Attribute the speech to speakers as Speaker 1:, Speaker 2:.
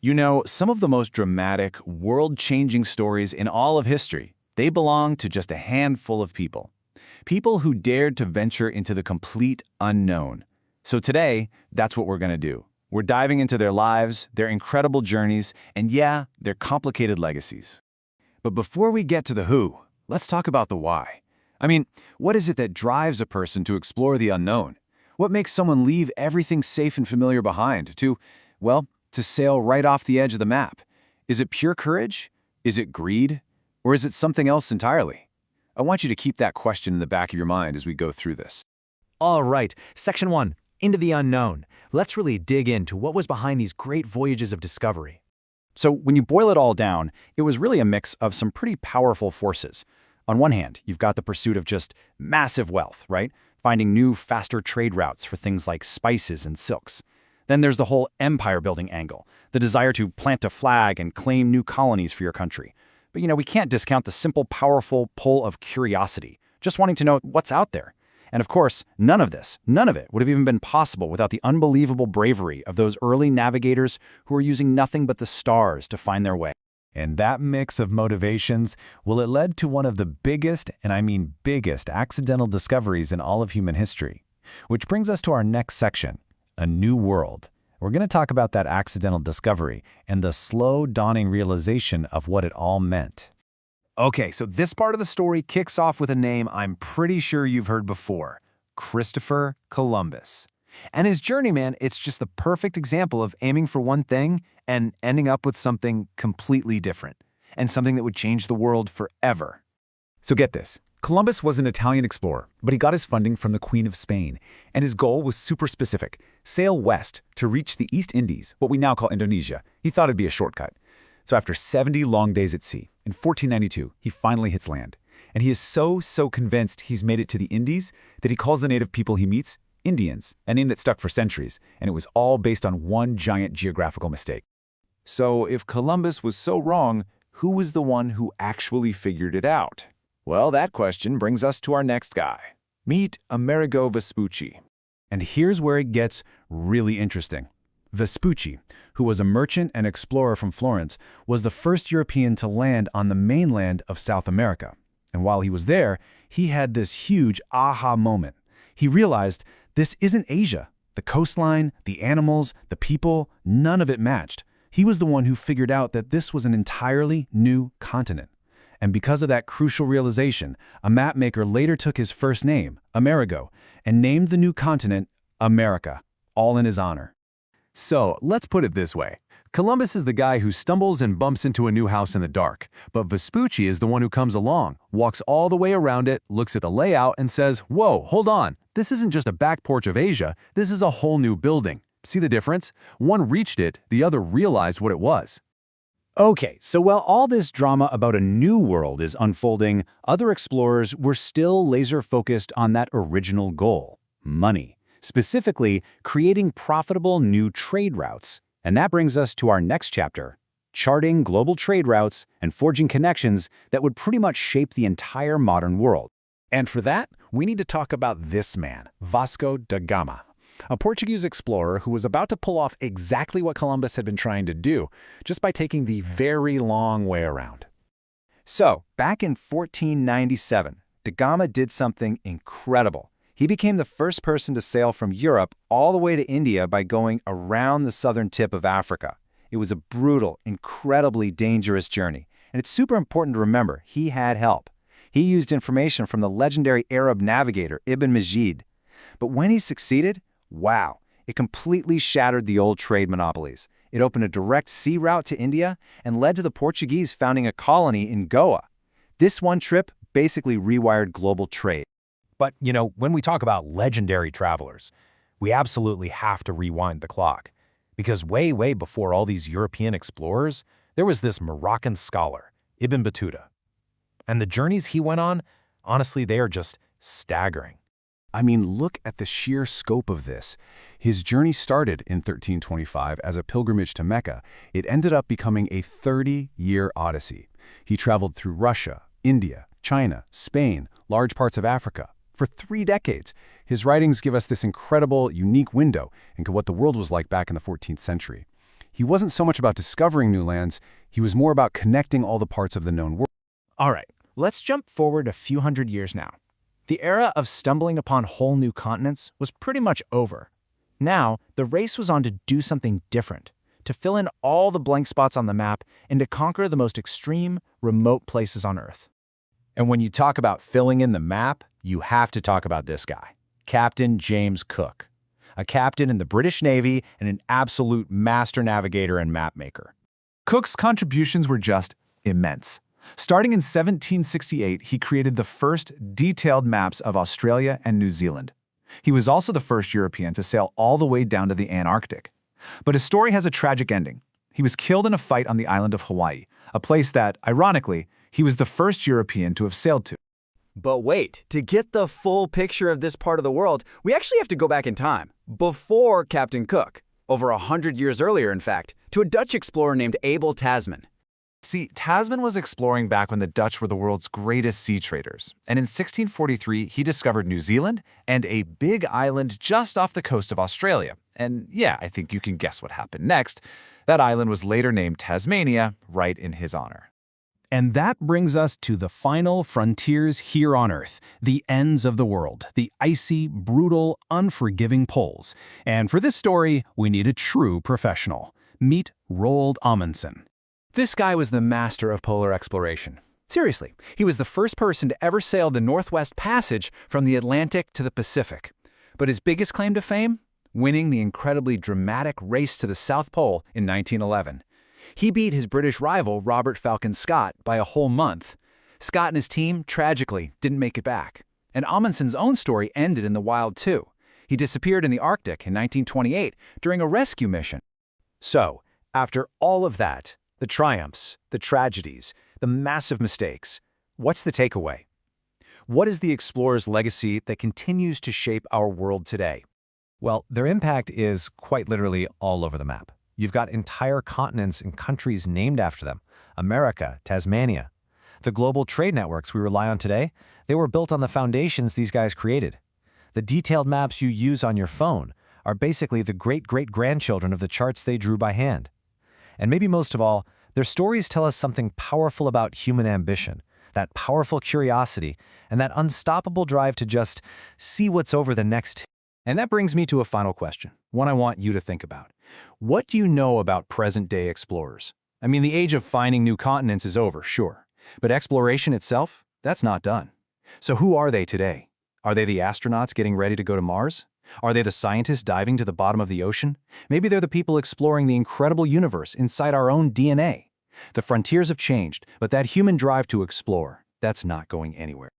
Speaker 1: You know, some of the most dramatic, world-changing stories in all of history, they belong to just a handful of people. People who dared to venture into the complete unknown. So today, that's what we're going to do. We're diving into their lives, their incredible journeys, and yeah, their complicated legacies. But before we get to the who, let's talk about the why. I mean, what is it that drives a person to explore the unknown? What makes someone leave everything safe and familiar behind to sail right off the edge of the map? Is it pure courage? Is it greed? Or is it something else entirely? I want you to keep that question in the back of your mind as we go through this.
Speaker 2: All right, Section 1, Into the Unknown. Let's really dig into what was behind these great voyages of discovery.
Speaker 1: So when you boil it all down, it was really a mix of some pretty powerful forces. On one hand, you've got the pursuit of just massive wealth, right? Finding new, faster trade routes for things like spices and silks. Then there's the whole empire-building angle, the desire to plant a flag and claim new colonies for your country. But we can't discount the simple, powerful pull of curiosity, just wanting to know what's out there. And of course, none of it would have even been possible without the unbelievable bravery of those early navigators who were using nothing but the stars to find their way. And that mix of motivations, well, it led to one of the biggest, and I mean biggest, accidental discoveries in all of human history. Which brings us to our next section, A New World. We're going to talk about that accidental discovery and the slow dawning realization of what it all meant. Okay, so this part of the story kicks off with a name I'm pretty sure you've heard before, Christopher Columbus. And his journey, man, it's just the perfect example of aiming for one thing and ending up with something completely different, and something that would change the world forever.
Speaker 3: So get this. Columbus was an Italian explorer, but he got his funding from the Queen of Spain, and his goal was super specific: sail west to reach the East Indies, what we now call Indonesia. He thought it'd be a shortcut. So after 70 long days at sea, in 1492, he finally hits land. And he is so convinced he's made it to the Indies that he calls the native people he meets Indians, a name that stuck for centuries, and it was all based on one giant geographical mistake.
Speaker 1: So if Columbus was so wrong, who was the one who actually figured it out? Well, that question brings us to our next guy. Meet Amerigo Vespucci. And here's where it gets really interesting. Vespucci, who was a merchant and explorer from Florence, was the first European to land on the mainland of South America. And while he was there, he had this huge aha moment. He realized this isn't Asia. The coastline, the animals, the people, none of it matched. He was the one who figured out that this was an entirely new continent. And because of that crucial realization, a mapmaker later took his first name, Amerigo, and named the new continent America, all in his honor. So, let's put it this way. Columbus is the guy who stumbles and bumps into a new house in the dark, but Vespucci is the one who comes along, walks all the way around it, looks at the layout, and says, "Whoa, hold on, this isn't just a back porch of Asia, this is a whole new building." See the difference? One reached it, the other realized what it was. Okay, so while all this drama about a new world is unfolding, other explorers were still laser-focused on that original goal, money. Specifically, creating profitable new trade routes. And that brings us to our next chapter, charting global trade routes and forging connections that would pretty much shape the entire modern world. And for that, we need to talk about this man, Vasco da Gama, a Portuguese explorer who was about to pull off exactly what Columbus had been trying to do, just by taking the very long way around. So, back in 1497, da Gama did something incredible. He became the first person to sail from Europe all the way to India by going around the southern tip of Africa. It was a brutal, incredibly dangerous journey. And it's super important to remember, he had help. He used information from the legendary Arab navigator Ibn Majid. But when he succeeded, wow, it completely shattered the old trade monopolies. It opened a direct sea route to India and led to the Portuguese founding a colony in Goa. This one trip basically rewired global trade.
Speaker 4: But, when we talk about legendary travelers, we absolutely have to rewind the clock. Because way before all these European explorers, there was this Moroccan scholar, Ibn Battuta. And the journeys he went on, honestly, they are just staggering.
Speaker 1: I mean, look at the sheer scope of this. His journey started in 1325 as a pilgrimage to Mecca. It ended up becoming a 30-year odyssey. He traveled through Russia, India, China, Spain, large parts of Africa. For 3 decades, his writings give us this incredible, unique window into what the world was like back in the 14th century.
Speaker 3: He wasn't so much about discovering new lands, he was more about connecting all the parts of the known world.
Speaker 2: All right, let's jump forward a few hundred years now. The era of stumbling upon whole new continents was pretty much over. Now, the race was on to do something different, to fill in all the blank spots on the map and to conquer the most extreme, remote places on Earth.
Speaker 4: And when you talk about filling in the map, you have to talk about this guy, Captain James Cook, a captain in the British Navy and an absolute master navigator and mapmaker.
Speaker 1: Cook's contributions were just immense. Starting in 1768, he created the first detailed maps of Australia and New Zealand. He was also the first European to sail all the way down to the Antarctic. But his story has a tragic ending. He was killed in a fight on the island of Hawaii, a place that, ironically, he was the first European to have sailed to.
Speaker 5: But wait, to get the full picture of this part of the world, we actually have to go back in time, before Captain Cook, over 100 years earlier, in fact, to a Dutch explorer named Abel Tasman.
Speaker 1: See, Tasman was exploring back when the Dutch were the world's greatest sea traders, and in 1643 he discovered New Zealand and a big island just off the coast of Australia. And yeah, I think you can guess what happened next. That island was later named Tasmania, right in his honor.
Speaker 6: And that brings us to the final frontiers here on Earth, the ends of the world, the icy, brutal, unforgiving poles. And for this story, we need a true professional. Meet Roald Amundsen.
Speaker 5: This guy was the master of polar exploration. Seriously, he was the first person to ever sail the Northwest Passage from the Atlantic to the Pacific. But his biggest claim to fame? Winning the incredibly dramatic race to the South Pole in 1911. He beat his British rival, Robert Falcon Scott, by a whole month. Scott and his team, tragically, didn't make it back. And Amundsen's own story ended in the wild, too. He disappeared in the Arctic in 1928 during a rescue mission.
Speaker 4: So, after all of that, the triumphs, the tragedies, the massive mistakes, what's the takeaway? What is the explorer's legacy that continues to shape our world today?
Speaker 7: Well, their impact is quite literally all over the map. You've got entire continents and countries named after them. America, Tasmania. The global trade networks we rely on today, they were built on the foundations these guys created. The detailed maps you use on your phone are basically the great-great-grandchildren of the charts they drew by hand. And maybe most of all, their stories tell us something powerful about human ambition, that powerful curiosity, and that unstoppable drive to just see what's over the next.
Speaker 4: And that brings me to a final question, one I want you to think about. What do you know about present-day explorers? I mean, the age of finding new continents is over, sure. But exploration itself, that's not done. So who are they today? Are they the astronauts getting ready to go to Mars? Are they the scientists diving to the bottom of the ocean? Maybe they're the people exploring the incredible universe inside our own DNA. The frontiers have changed, but that human drive to explore, that's not going anywhere.